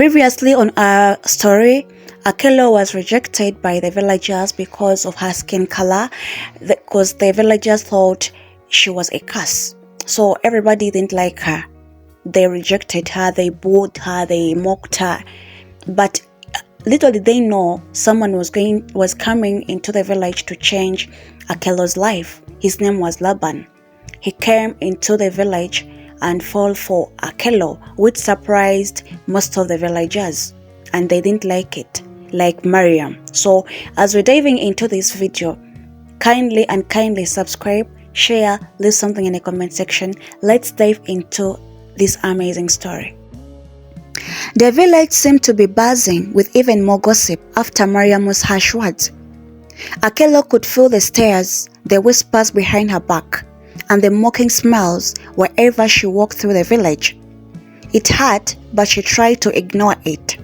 Previously on our story, Akello was rejected by the villagers because of her skin color, because the villagers thought she was a curse. So everybody didn't like her. They rejected her, they booed her, they mocked her. But little did they know someone was coming into the village to change Akello's life. His name was Laban. He came into the village and fall for Akello, which surprised most of the villagers, and they didn't like it, like Mariam. So as we're diving into this video, kindly subscribe, share, leave something in the comment section. Let's dive into this amazing story. The village seemed to be buzzing with even more gossip after Mariam's harsh words. Akello could feel the stares, the whispers behind her back, and the mocking smells wherever she walked through the village. It hurt, but she tried to ignore it.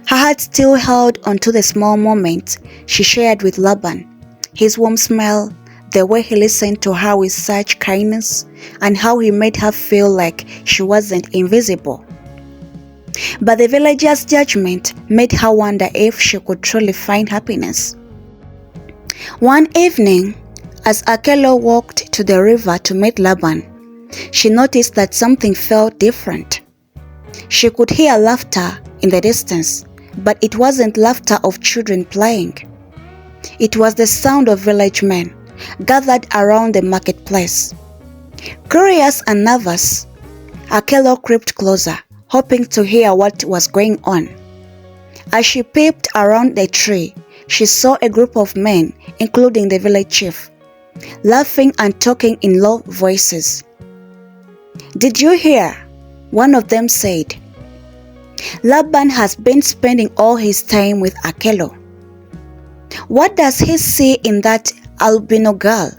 Her heart still held onto the small moments she shared with Laban, his warm smell, the way he listened to her with such kindness, and how he made her feel like she wasn't invisible. But the villagers' judgment made her wonder if she could truly find happiness. One evening, as Akello walked to the river to meet Laban, she noticed that something felt different. She could hear laughter in the distance, but it wasn't laughter of children playing. It was the sound of village men gathered around the marketplace. Curious and nervous, Akello crept closer, hoping to hear what was going on. As she peeped around the tree, she saw a group of men, including the village chief, laughing and talking in low voices. "Did you hear?" one of them said. "Laban has been spending all his time with Akello. What does he see in that albino girl?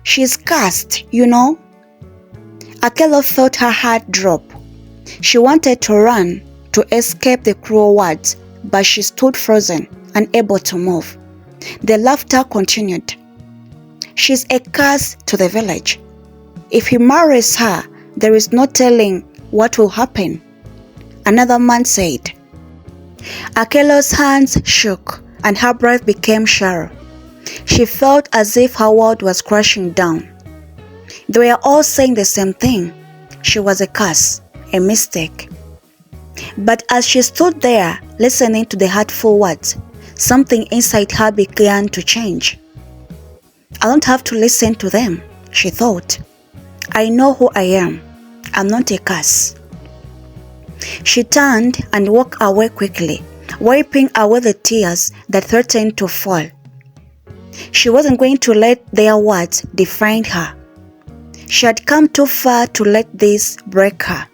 She's cursed, you know." Akello felt her heart drop. She wanted to run to escape the cruel words, but she stood frozen, unable to move. The laughter continued. "She's a curse to the village. If he marries her, there is no telling what will happen," another man said. Akello's hands shook and her breath became shallow. She felt as if her world was crashing down. They were all saying the same thing. She was a curse, a mistake. But as she stood there, listening to the hurtful words, something inside her began to change. "I don't have to listen to them," she thought. "I know who I am. I'm not a curse." She turned and walked away quickly, wiping away the tears that threatened to fall. She wasn't going to let their words define her. She had come too far to let this break her.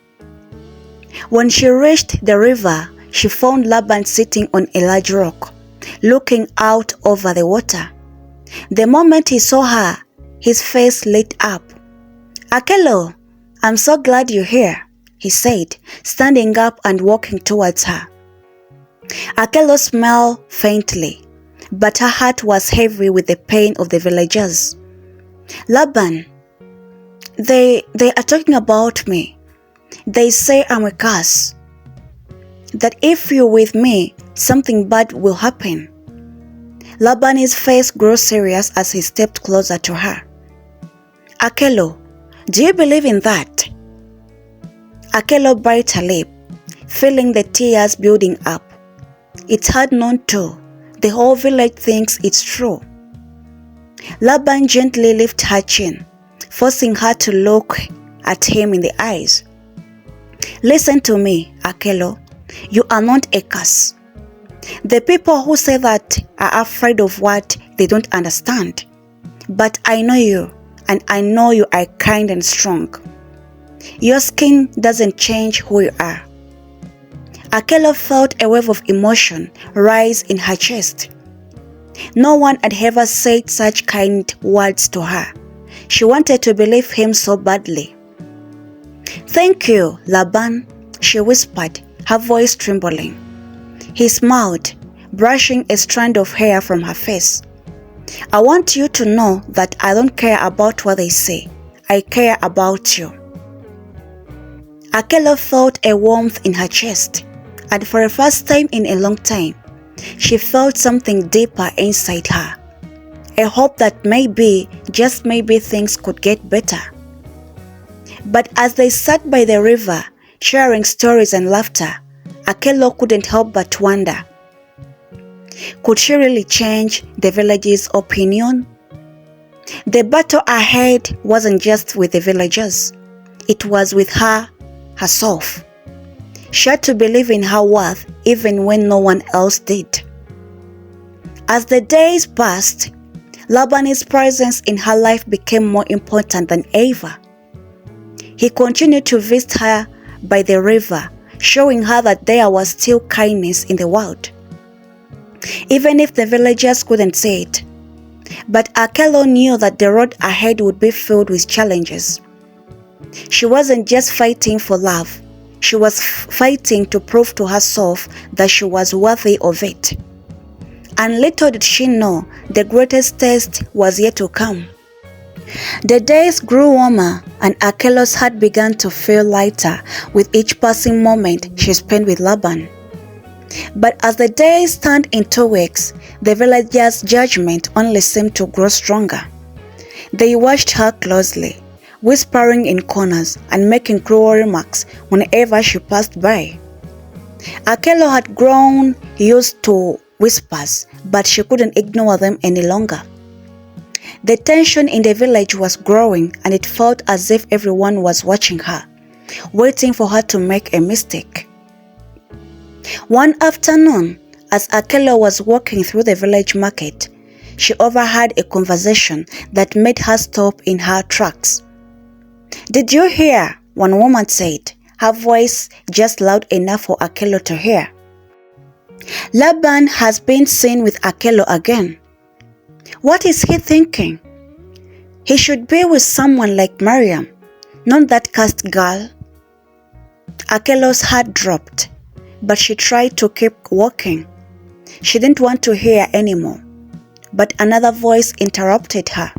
When she reached the river, she found Laban sitting on a large rock, looking out over the water. The moment he saw her, his face lit up. "Akello, I'm so glad you're here," he said, standing up and walking towards her. Akello smiled faintly, but her heart was heavy with the pain of the villagers. "Laban, they are talking about me. They say I'm a curse, that if you're with me, something bad will happen." Laban's face grew serious as he stepped closer to her. "Akello, do you believe in that?" Akello bit her lip, feeling the tears building up. It's hard not to. The whole village thinks it's true. Laban gently lifted her chin, forcing her to look at him in the eyes. "Listen to me, Akello. You are not a curse. The people who say that are afraid of what they don't understand. But I know you, and I know you are kind and strong. Your skin doesn't change who you are." Akello felt a wave of emotion rise in her chest. No one had ever said such kind words to her. She wanted to believe him so badly. "Thank you, Laban," she whispered, her voice trembling. He smiled, brushing a strand of hair from her face. "I want you to know that I don't care about what they say. I care about you." Akello felt a warmth in her chest. and for the first time in a long time, she felt something deeper inside her. A hope that maybe, just maybe, things could get better. But as they sat by the river, sharing stories and laughter, Akello couldn't help but wonder, could she really change the village's opinion? The battle ahead wasn't just with the villagers, it was with her herself. She had to believe in her worth even when no one else did. As the days passed, Laban's presence in her life became more important than ever. He continued to visit her by the river, showing her that there was still kindness in the world, even if the villagers couldn't say it. But Akello knew that the road ahead would be filled with challenges. She wasn't just fighting for love, she was fighting to prove to herself that she was worthy of it. And little did she know, the greatest test was yet to come. The days grew warmer, and Akello's heart began to feel lighter with each passing moment she spent with Laban. But as the days turned into weeks, the villagers' judgment only seemed to grow stronger. They watched her closely, whispering in corners and making cruel remarks whenever she passed by. Akello had grown used to whispers, but she couldn't ignore them any longer. The tension in the village was growing, and it felt as if everyone was watching her, waiting for her to make a mistake. One afternoon, as Akello was walking through the village market, she overheard a conversation that made her stop in her tracks. "Did you hear?" one woman said, her voice just loud enough for Akello to hear. "Laban has been seen with Akello again. What is he thinking? He should be with someone like Mariam, not that cursed girl." Akello's heart dropped, but she tried to keep walking. She didn't want to hear anymore, but another voice interrupted her.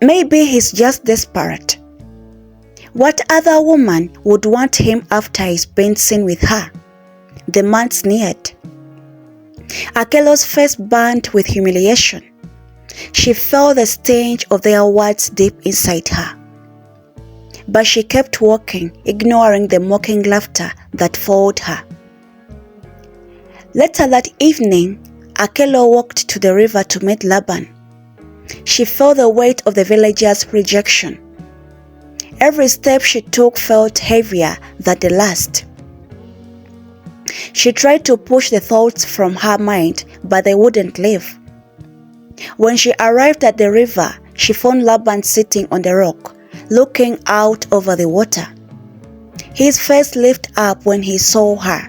"Maybe he's just desperate. What other woman would want him after he's been seen with her?" The man sneered. Akello's face burned with humiliation. She felt the stench of their words deep inside her. But she kept walking, ignoring the mocking laughter that followed her. Later that evening, Akello walked to the river to meet Laban. She felt the weight of the villagers' rejection. Every step she took felt heavier than the last. She tried to push the thoughts from her mind, but they wouldn't leave. When she arrived at the river, she found Laban sitting on the rock, looking out over the water. His face lit up when he saw her,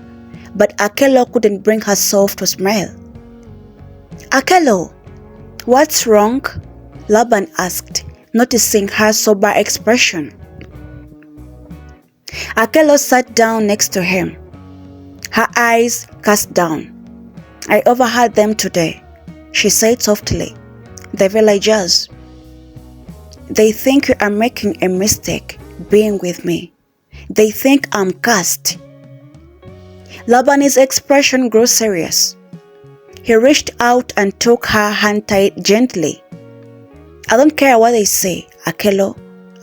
but Akello couldn't bring herself to smile. "Akello, what's wrong?" Laban asked, noticing her sober expression. Akello sat down next to him, her eyes cast down. "I overheard them today," she said softly. "The villagers. They think you are making a mistake being with me. They think I'm cursed." Laban's expression grew serious. He reached out and took her hand tight gently. "I don't care what they say, Akello.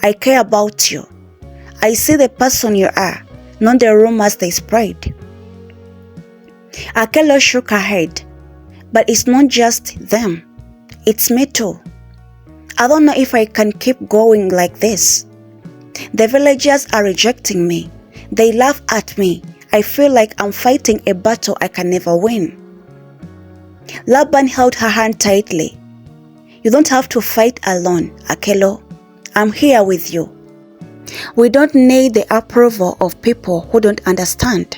I care about you. I see the person you are, not the rumors they spread." Akello shook her head. "But it's not just them. It's me too. I don't know if I can keep going like this. The villagers are rejecting me. They laugh at me. I feel like I'm fighting a battle I can never win." Laban held her hand tightly. "You don't have to fight alone, Akello. I'm here with you. We don't need the approval of people who don't understand.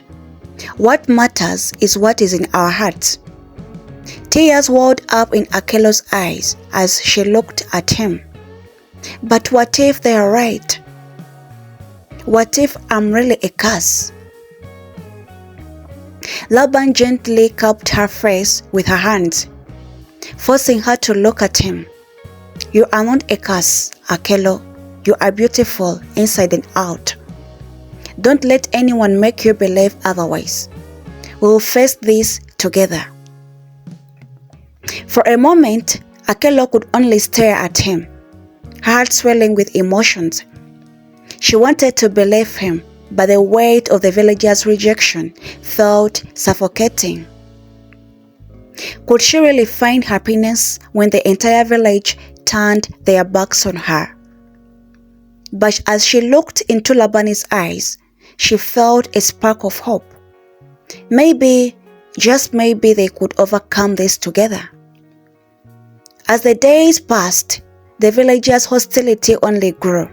What matters is what is in our hearts." Tears welled up in Akello's eyes as she looked at him. "But what if they are right? What if I'm really a curse?" Laban gently cupped her face with her hands, forcing her to look at him. "You are not a curse, Akello. You are beautiful inside and out. Don't let anyone make you believe otherwise. We will face this together." For a moment, Akelo could only stare at him, her heart swelling with emotions. She wanted to believe him, but the weight of the villagers' rejection felt suffocating. Could she really find happiness when the entire village turned their backs on her? But as she looked into Laban's eyes, she felt a spark of hope. Maybe, just maybe, they could overcome this together. As the days passed, the villagers' hostility only grew.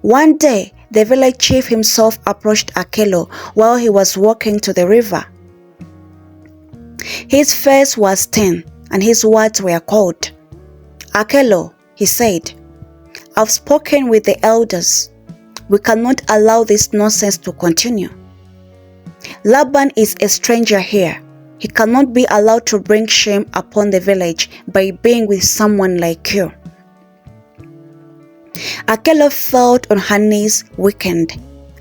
One day, the village chief himself approached Akelo while he was walking to the river. His face was thin and his words were cold. "Akelo," he said, "I've spoken with the elders. We cannot allow this nonsense to continue. Laban is a stranger here. He cannot be allowed to bring shame upon the village by being with someone like you." Akelo felt on her knees, weakened,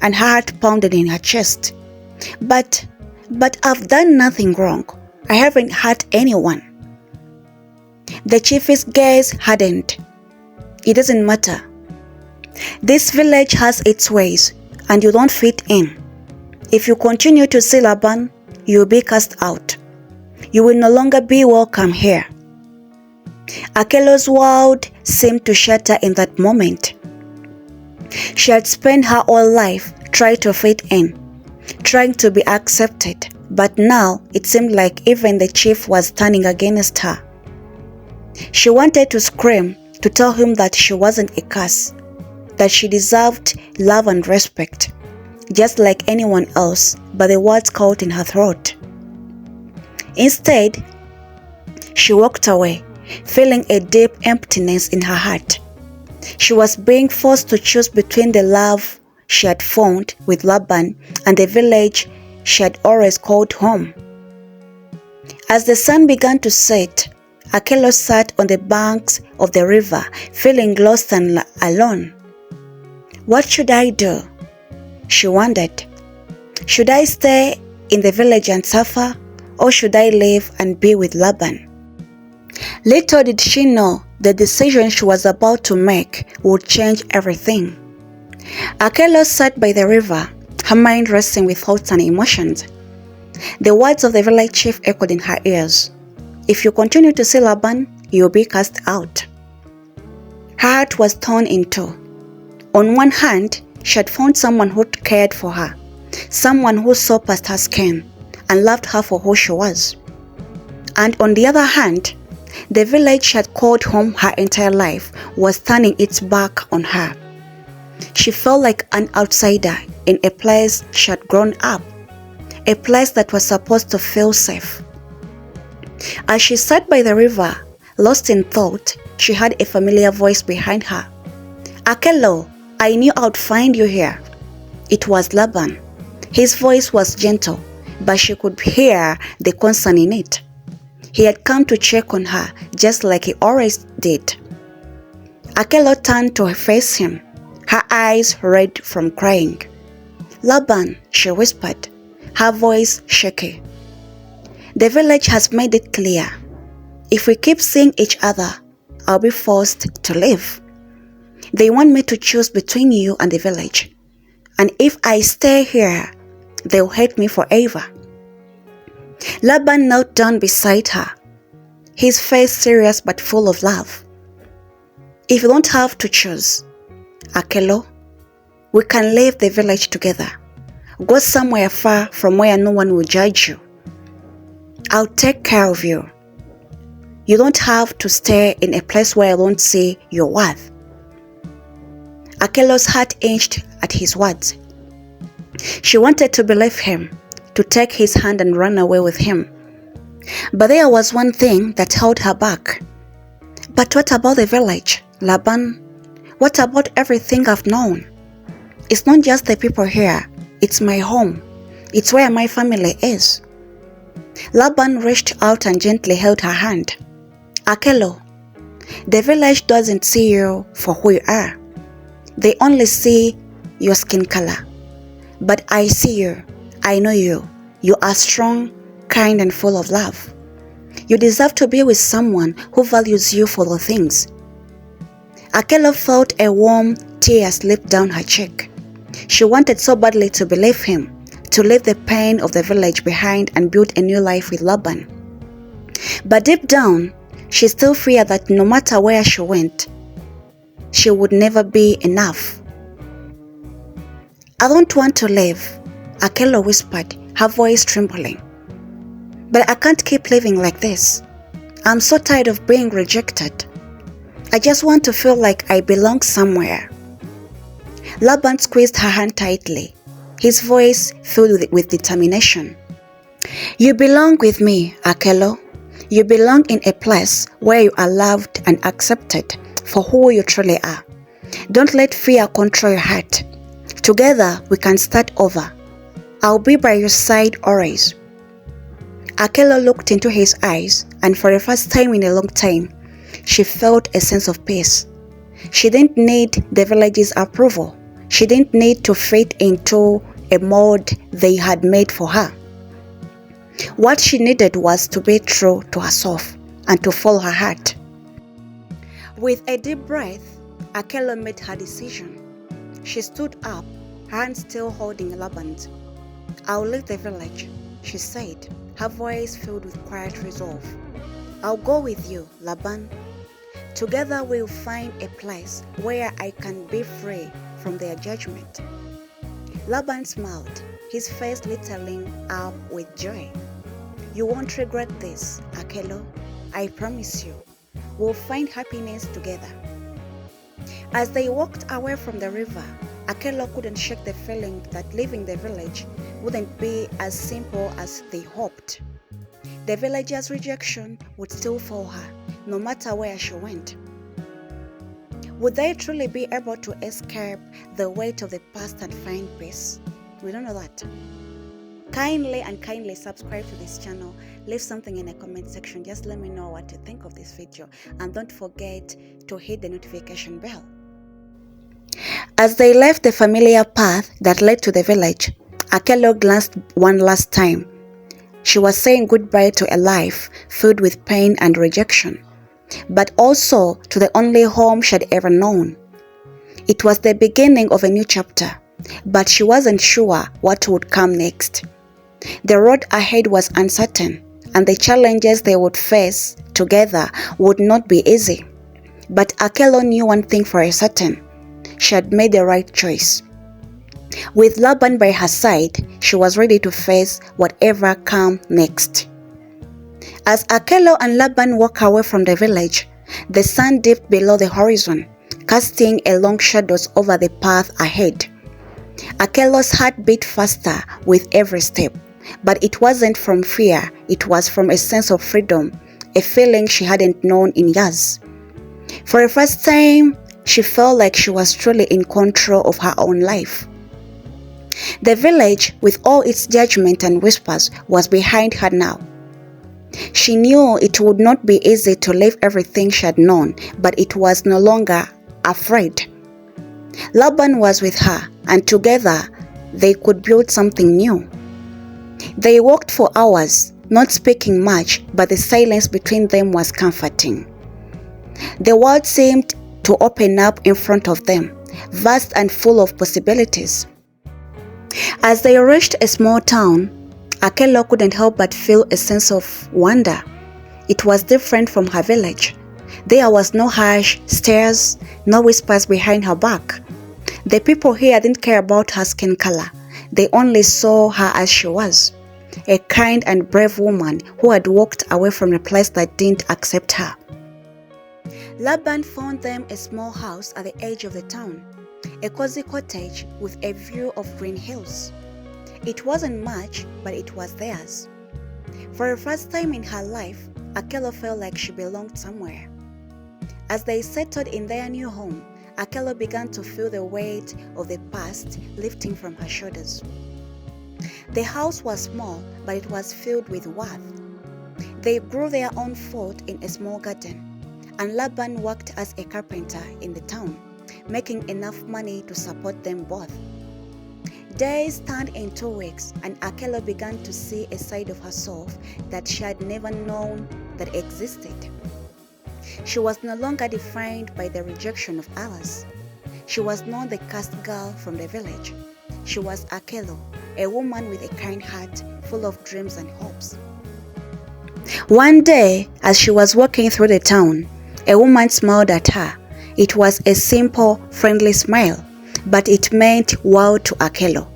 and her heart pounded in her chest. But I've done nothing wrong. I haven't hurt anyone." The chief's gaze hardened. "It doesn't matter. This village has its ways, and you don't fit in. If you continue to see Laban, you will be cast out. You will no longer be welcome here." Akelo's world seemed to shatter in that moment. She had spent her whole life trying to fit in, trying to be accepted, but now it seemed like even the chief was turning against her. She wanted to scream, to tell him that she wasn't a curse, that she deserved love and respect, just like anyone else, but the words caught in her throat. Instead, she walked away, feeling a deep emptiness in her heart. She was being forced to choose between the love she had found with Laban and the village she had always called home. As the sun began to set, Akelo sat on the banks of the river, feeling lost and alone. What should I do? She wondered. Should I stay in the village and suffer, or should I leave and be with Laban? Little did she know the decision she was about to make would change everything. Akelo sat by the river, her mind racing with thoughts and emotions. The words of the village chief echoed in her ears. If you continue to see Laban, you will be cast out. Her heart was torn in two. On one hand, she had found someone who cared for her, someone who saw past her skin and loved her for who she was. And on the other hand, the village she had called home her entire life was turning its back on her. She felt like an outsider in a place she had grown up, a place that was supposed to feel safe. As she sat by the river, lost in thought, she heard a familiar voice behind her. "Akelo, I knew I would find you here." It was Laban. His voice was gentle, but she could hear the concern in it. He had come to check on her, just like he always did. Akelo turned to face him, her eyes red from crying. "Laban," she whispered, her voice shaky. "The village has made it clear. If we keep seeing each other, I'll be forced to leave. They want me to choose between you and the village. And if I stay here, they'll hate me forever." Laban knelt down beside her, his face serious but full of love. "If you don't have to choose, Akelo, we can leave the village together. Go somewhere far from where no one will judge you. I'll take care of you. You don't have to stay in a place where I don't see your worth." Akelo's heart inched at his words. She wanted to believe him, to take his hand and run away with him. But there was one thing that held her back. But what about the village, Laban? What about everything I've known? It's not just the people here, it's my home. It's where my family is. Laban reached out and gently held her hand. "Akelo, the village doesn't see you for who you are. They only see your skin color. But I see you. I know you. You are strong, kind, and full of love. You deserve to be with someone who values you for the things. Akelo felt a warm tear slip down her cheek. She wanted so badly to believe him, to leave the pain of the village behind and build a new life with Laban. But deep down, she still feared that no matter where she went, she would never be enough. I don't want to leave, Akelo whispered, her voice trembling. But I can't keep living like this. I'm so tired of being rejected. I just want to feel like I belong somewhere. Laban squeezed her hand tightly, his voice filled with determination. You belong with me, Akelo. You belong in a place where you are loved and accepted for who you truly are. Don't let fear control your heart. Together we can start over. I'll be by your side always. Akelo looked into his eyes, and for the first time in a long time, she felt a sense of peace. She didn't need the village's approval. She didn't need to fit into a mold they had made for her. What she needed was to be true to herself and to follow her heart. With a deep breath, Akelo made her decision. She stood up, her hand still holding Laban's. I'll leave the village, she said, her voice filled with quiet resolve. I'll go with you, Laban. Together we'll find a place where I can be free from their judgment. Laban smiled, his face lighting up with joy. You won't regret this, Akelo. I promise you. We'll find happiness together. As they walked away from the river, Akelo couldn't shake the feeling that leaving the village wouldn't be as simple as they hoped. The villagers' rejection would still follow her, no matter where she went. Would they truly be able to escape the weight of the past and find peace? We don't know that. Kindly subscribe to this channel. Leave something in the comment section. Just let me know what you think of this video, and don't forget to hit the notification bell. As they left the familiar path that led to the village, Akelo glanced one last time. She was saying goodbye to a life filled with pain and rejection, but also to the only home she had ever known. It was the beginning of a new chapter, but she wasn't sure what would come next. The road ahead was uncertain, and the challenges they would face together would not be easy. But Akelo knew one thing for a certain. She had made the right choice. With Laban by her side, she was ready to face whatever came next. As Akelo and Laban walked away from the village, the sun dipped below the horizon, casting a long shadows over the path ahead. Akelo's heart beat faster with every step, but it wasn't from fear, it was from a sense of freedom, a feeling she hadn't known in years. For the first time, she felt like she was truly in control of her own life. The village, with all its judgment and whispers, was behind her now. She knew it would not be easy to leave everything she had known, but it was no longer afraid. Laban was with her, and together they could build something new. They walked for hours, not speaking much, but the silence between them was comforting. The world seemed to open up in front of them, vast and full of possibilities. As they reached a small town, Akelo couldn't help but feel a sense of wonder. It was different from her village. There was no harsh stares, no whispers behind her back. The people here didn't care about her skin color. They only saw her as she was, a kind and brave woman who had walked away from a place that didn't accept her. Laban found them a small house at the edge of the town, a cozy cottage with a view of green hills. It wasn't much, but it was theirs. For the first time in her life, Akelo felt like she belonged somewhere. As they settled in their new home, Akelo began to feel the weight of the past lifting from her shoulders. The house was small, but it was filled with worth. They grew their own food in a small garden, and Laban worked as a carpenter in the town, making enough money to support them both. days turned into weeks, and Akelo began to see a side of herself that she had never known that existed. She was no longer defined by the rejection of others. She was not the cast girl from the village. She was Akelo, a woman with a kind heart full of dreams and hopes. One day, as she was walking through the town, a woman smiled at her. It was a simple, friendly smile, but it meant wow to Akelo.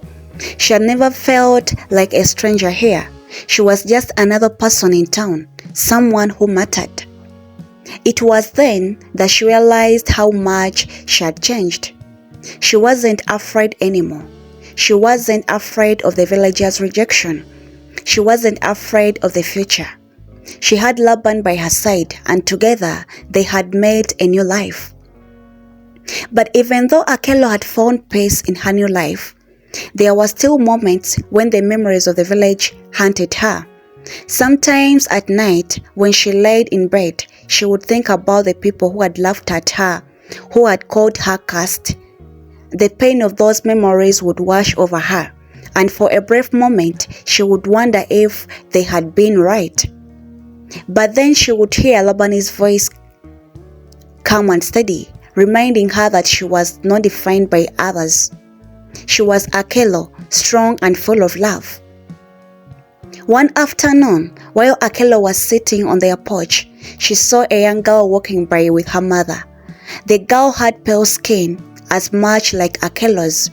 She had never felt like a stranger here. She was just another person in town, someone who mattered. It was then that she realized how much she had changed. She wasn't afraid anymore. She wasn't afraid of the villagers' rejection. She wasn't afraid of the future. She had Laban by her side, and together they had made a new life. But even though Akelo had found peace in her new life, there were still moments when the memories of the village haunted her. Sometimes at night, when she laid in bed, she would think about the people who had laughed at her, who had called her cursed. The pain of those memories would wash over her, and for a brief moment, she would wonder if they had been right. But then she would hear Laban's voice, calm and steady, reminding her that she was not defined by others. She was Akelo, strong and full of love. One afternoon, while Akelo was sitting on their porch, she saw a young girl walking by with her mother. The girl had pale skin, as much like Akelo's,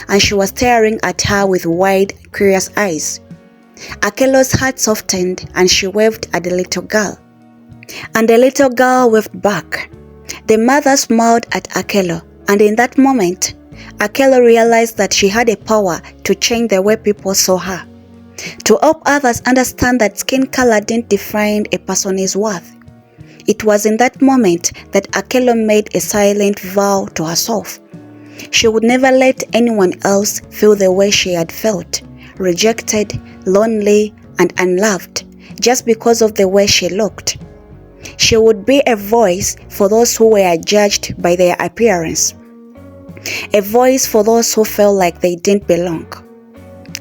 and she was staring at her with wide, curious eyes. Akelo's heart softened, and she waved at the little girl. And the little girl waved back. The mother smiled at Akelo, and in that moment, Akelo realized that she had a power to change the way people saw her, to help others understand that skin color didn't define a person's worth. It was in that moment that Akelo made a silent vow to herself. She would never let anyone else feel the way she had felt, rejected, lonely, and unloved, just because of the way she looked. She would be a voice for those who were judged by their appearance, a voice for those who felt like they didn't belong.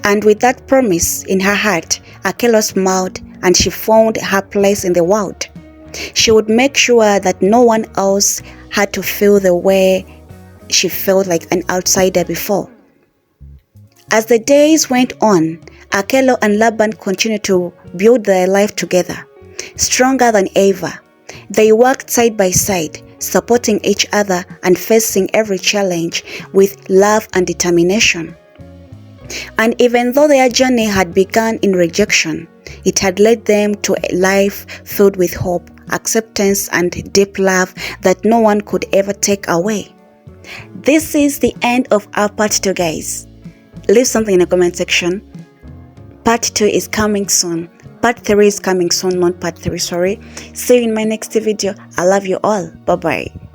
And with that promise in her heart, Akelo smiled, and she found her place in the world. She would make sure that no one else had to feel the way she felt like an outsider before. As the days went on, Akelo and Laban continued to build their life together, stronger than ever. They worked side by side, supporting each other and facing every challenge with love and determination. And even though their journey had begun in rejection, it had led them to a life filled with hope, acceptance, and deep love that no one could ever take away. This is the end of our part 2, guys. Leave something in the comment section. Part 2 is coming soon. Part 3 is coming soon, not part 3, sorry. See you in my next video. I love you all. Bye-bye.